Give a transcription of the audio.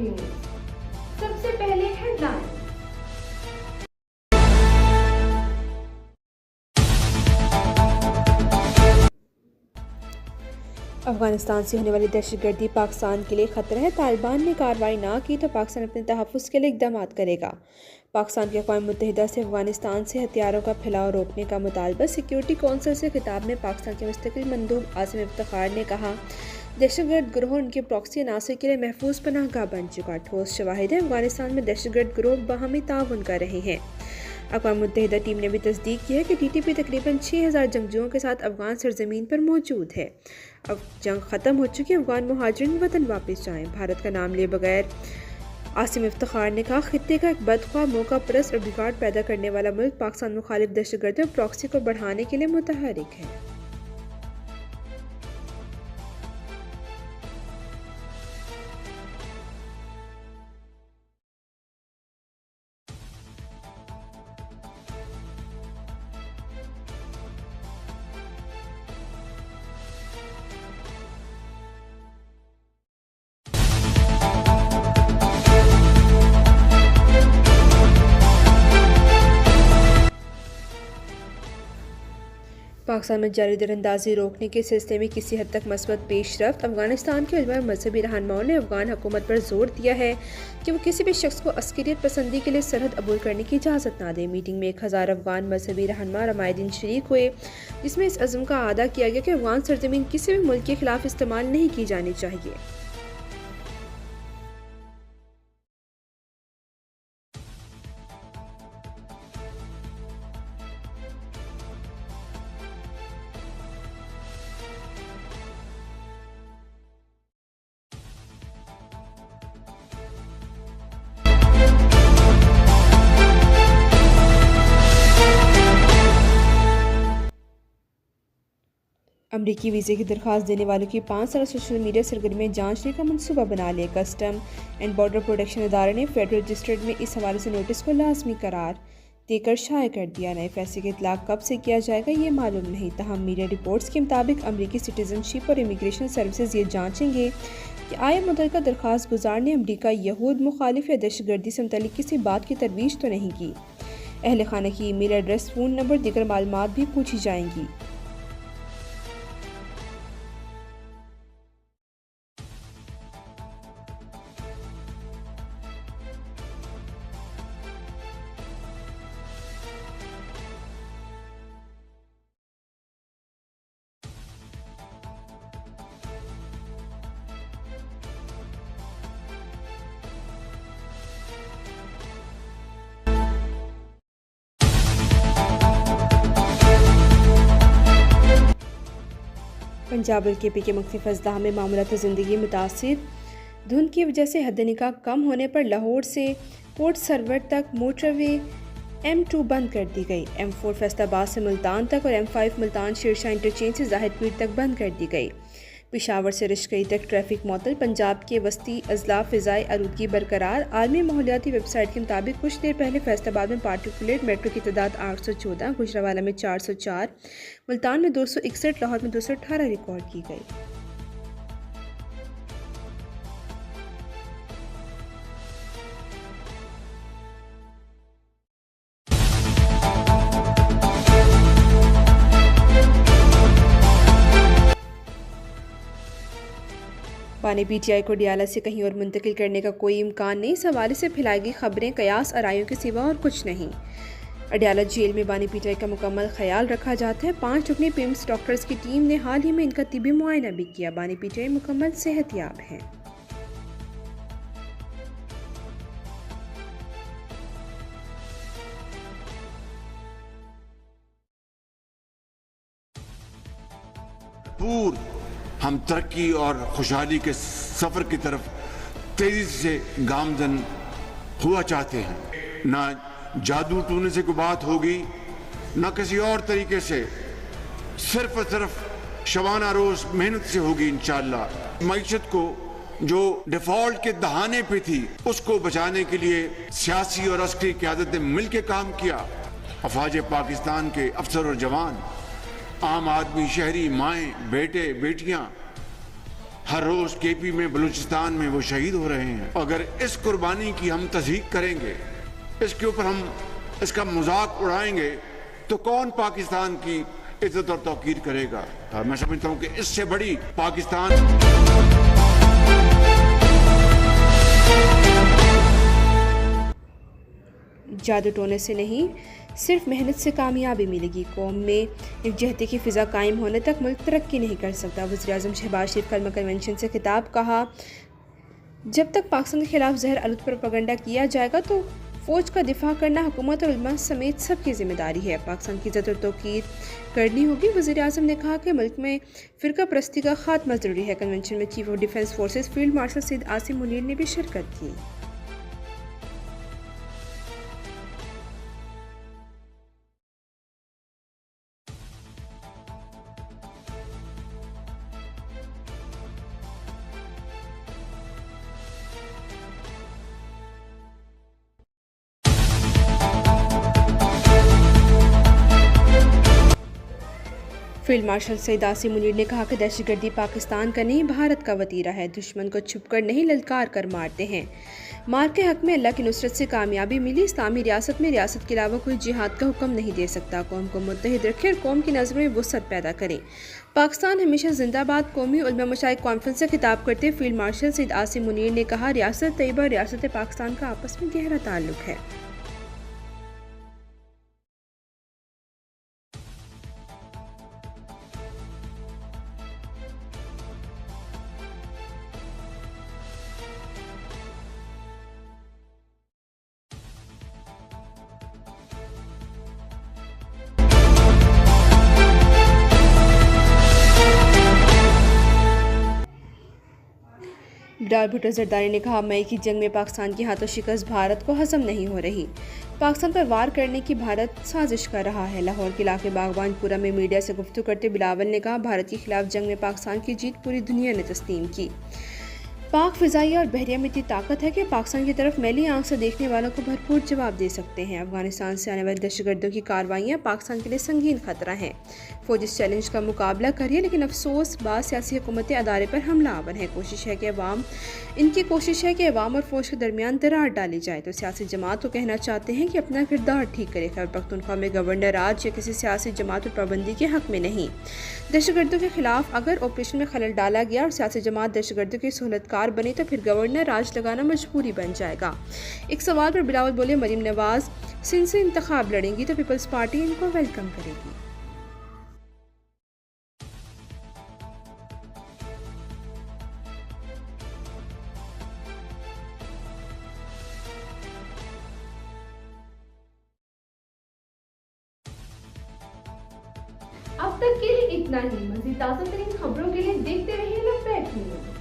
TV news. सबसे पहले headline. Afghanistan से होने वाली दहशतगर्दी पाकिस्तान के लिए खतरा है। तालिबान ने कार्रवाई ना की तो पाकिस्तान अपने तहफ़्फ़ुज़ के लिए इक़दाम करेगा। पाकिस्तान के अक़वाम मुत्तहिदा से अफगानिस्तान से हथियारों का फैलाव रोकने का मुतालबा। सिक्योरिटी कौंसिल से खिताब में पाकिस्तान के मुस्तक़िल मंदूब आसिम इफ्तिखार ने कहा, दहशतगर्द गिरोह उनके प्रॉक्सी अनासर के लिए महफूज पनाहगाह बन चुका। ठोस शवाहिद है, अफगानिस्तान में दहशतगर्द गिरोह बाहमी ताउन कर रहे हैं। अक़वाम मुत्तहिदा टीम ने भी तस्दीक की है कि TTP तकरीबन 6000 जंगजुओं के साथ अफगान सरजमीन पर मौजूद है। अब जंग ख़त्म हो चुकी, अफगान मुहाजिरीन वतन वापस जाएं। भारत का नाम लिए बगैर आसिम इफ्तिखार ने कहा, खित्ते का एक बदख्वाह, मौका परस्त और बिगाड़ पैदा करने वाला मुल्क पाकिस्तान मुखालिफ दहशतगर्दी और प्रॉक्सी को बढ़ाने के लिए मुतहरिक है। पाकिस्तान में जारी दरअंदाजी रोकने के सिलसिले में किसी हद तक मस्बत पेशरफ्त। अफगानिस्तान के उलमा मजहबी रहनुमाओं ने अफगान हुकूमत पर जोर दिया है कि वो किसी भी शख्स को अस्करियत पसंदी के लिए सरहद अबूर करने की इजाज़त ना दे। मीटिंग में 1000 अफगान मजहबी रहनुमा और अमायदीन शरीक हुए, जिसमें इस अज़्म का आदा किया गया कि अफगान सरजमीन किसी भी मुल्क के खिलाफ इस्तेमाल नहीं की जानी चाहिए। अमरीकी वीज़े की दरख्वास्त देने वालों की 5 साल सोशल मीडिया सरगर्मियाँ जांचने का मंसूबा बना लिया। कस्टम एंड बॉर्डर प्रोटेक्शन इदारे ने फेडरल रजिस्टर्ड में इस हवाले से नोटिस को लाजमी करार देकर शाया कर दिया। नए फैसले का इतलाक़ कब से किया जाएगा ये मालूम नहीं। तहम मीडिया रिपोर्ट्स के मुताबिक अमरीकी सिटीजनशिप और इमिग्रेशन सर्विसेज ये जाँचेंगे कि आया मुतल्लिका दरख्वास्त गुजार ने अमरीका यहूद मुखालिफ या दहशतगर्दी से मुतल्लिक किसी बात की तरवीज तो नहीं की। अहल खाना की ईमेल एड्रेस, फ़ोन नंबर, दीगर मालूमात भी पूछी जाएंगी। पंजाब और KP के मुख्तलिफ अजला में मामूलात ज़िंदगी मुतासिर। धुंध की वजह से हद निकाह कम होने पर लाहौर से पोर्ट सरवर तक मोटरवे M2 बंद कर दी गई। M4 फैसलाबाद से मुल्तान तक और M5 मुल्तान शेरशाह इंटरचेंज से जाहिद पीर तक बंद कर दी गई। पेशावर से रिश्कई तक ट्रैफिक मुअत्तल। पंजाब के वस्ती अजला फ़िज़ाई आलूदगी बरकरार। आलमी माहौलियाती वेबसाइट के मुताबिक कुछ देर पहले फैसलाबाद में पार्टिकुलेट मेट्रो की तादाद 814, गुजरावाला में 404, मुल्तान में 261, लाहौर में 218 रिकॉर्ड की गई। बानी PTI को डियाला से कहीं और मुंतकिल करने का कोई इम्कान नहीं। इस हवाले से फैलाई गई खबरें कयास आराइयों के सिवा और कुछ नहीं। अडियाला जेल में बानी PTI का मुकम्मल ख्याल रखा जाता है। 5 रुकनी पिम्स डॉक्टर्स की टीम ने हाल ही में इनका तिबी मुआयना भी किया। बानी PTI मुकम्मल सेहतयाब हैं। हम तरक्की और खुशहाली के सफर की तरफ तेजी से गामजन हुआ चाहते हैं। ना जादू टूने से कोई बात होगी, ना किसी और तरीके से, सिर्फ और सिर्फ शबाना रोज मेहनत से होगी इंशाअल्लाह। मईशत को जो डिफॉल्ट के दहाने पे थी उसको बचाने के लिए सियासी और अस्करी क़यादत ने मिलकर काम किया। अफवाज पाकिस्तान के अफसर और जवान, आम आदमी, शहरी, माएँ, बेटे, बेटियां, हर रोज केपी में, बलूचिस्तान में वो शहीद हो रहे हैं। अगर इस कुर्बानी की हम तस्दीक करेंगे, इसके ऊपर हम इसका मजाक उड़ाएंगे, तो कौन पाकिस्तान की इज्जत और तौकीर करेगा? मैं समझता हूं कि इससे बड़ी पाकिस्तान जादू टोने से नहीं, सिर्फ मेहनत से कामयाबी मिलेगी। कौम में एकजहती की फ़िज़ा कायम होने तक मुल्क तरक्की नहीं कर सकता। वज़ीर-ए-आज़म शहबाज शरीफ कलमा कन्वेंशन से खिताब। कहा, जब तक पाकिस्तान के खिलाफ जहर आलूद प्रोपेगेंडा किया जाएगा तो फ़ौज का दिफा करना हुकूमत और उलमा समेत सबकी जिम्मेदारी है। पाकिस्तान की इज्जत और तौकीर करनी होगी। वज़ीर-ए-आज़म ने कहा कि मुल्क में फ़िरका परस्ती का खात्मा ज़रूरी है। कन्वेंशन में chief of defence forces field marshal Syed Asim Munir ने भी शिरकत की। फील्ड मार्शल सैयद आसिम मुनीर ने कहा कि दहशतगर्दी पाकिस्तान का नहीं, भारत का वतीरा है। दुश्मन को छुपकर नहीं, ललकार कर मारते हैं। मार के हक में अल्लाह की नुसरत से कामयाबी मिली। इस्लामी रियासत में रियासत के अलावा कोई जिहाद का हुक्म नहीं दे सकता। कौम को मुत्तहिद रखे और कौम की नज़र में वुसअत पैदा करें। पाकिस्तान हमेशा जिंदाबाद। कौमी उलमा मशाइख कॉन्फ्रेंस से खिताब करते फील्ड मार्शल सैयद आसिम मुनीर ने कहा, रियासत तैयबा और रियासत पाकिस्तान का आपस में गहरा ताल्लुक है। बिलावल भुट्टो जरदारी ने कहा, मई की जंग में पाकिस्तान के हाथों शिकस्त भारत को हजम नहीं हो रही। पाकिस्तान पर वार करने की भारत साजिश कर रहा है। लाहौर के इलाके बागबानपुरा में मीडिया से गुफ्तगू करते बिलावल ने कहा, भारत के खिलाफ जंग में पाकिस्तान की जीत पूरी दुनिया ने तस्लीम की। पाक फ़िज़ाइया और बहरिया में इतनी ताकत है कि पाकिस्तान की तरफ मैली आंख से देखने वालों को भरपूर जवाब दे सकते हैं। अफगानिस्तान से आने वाली दहशतगर्दों की कार्रवाइयाँ पाकिस्तान के लिए संगीन खतरा हैं। फ़ौज इस चैलेंज का मुकाबला करिए, लेकिन अफसोस बाद सियासी हुकूमतें अदारे पर हमला आवर हैं। इनकी कोशिश है कि अवाम और फ़ौज के दरमियान दरार डाली जाए। तो सियासी जमात को कहना चाहते हैं कि अपना किरदार ठीक करे। खैबर पख्तूनख्वा में गवर्नर आज या किसी सियासी जमात पर पाबंदी के हक में नहीं। दहशतगर्दों के खिलाफ अगर ऑपरेशन में खलल डाला गया और सियासी जमात दहशतगर्दों की सहूलतकार बनी तो फिर गवर्नर राज लगाना मजबूरी बन जाएगा। एक सवाल पर बिलावल बोले, मरीम नवाज सिंध से इंतखाब लड़ेंगी तो पीपल्स पार्टी इनको वेलकम करेगी। अब तक के लिए इतना ही। मज़ीद ताज़ा तरीन खबरों के लिए देखते रहिए लपैट न्यूज़।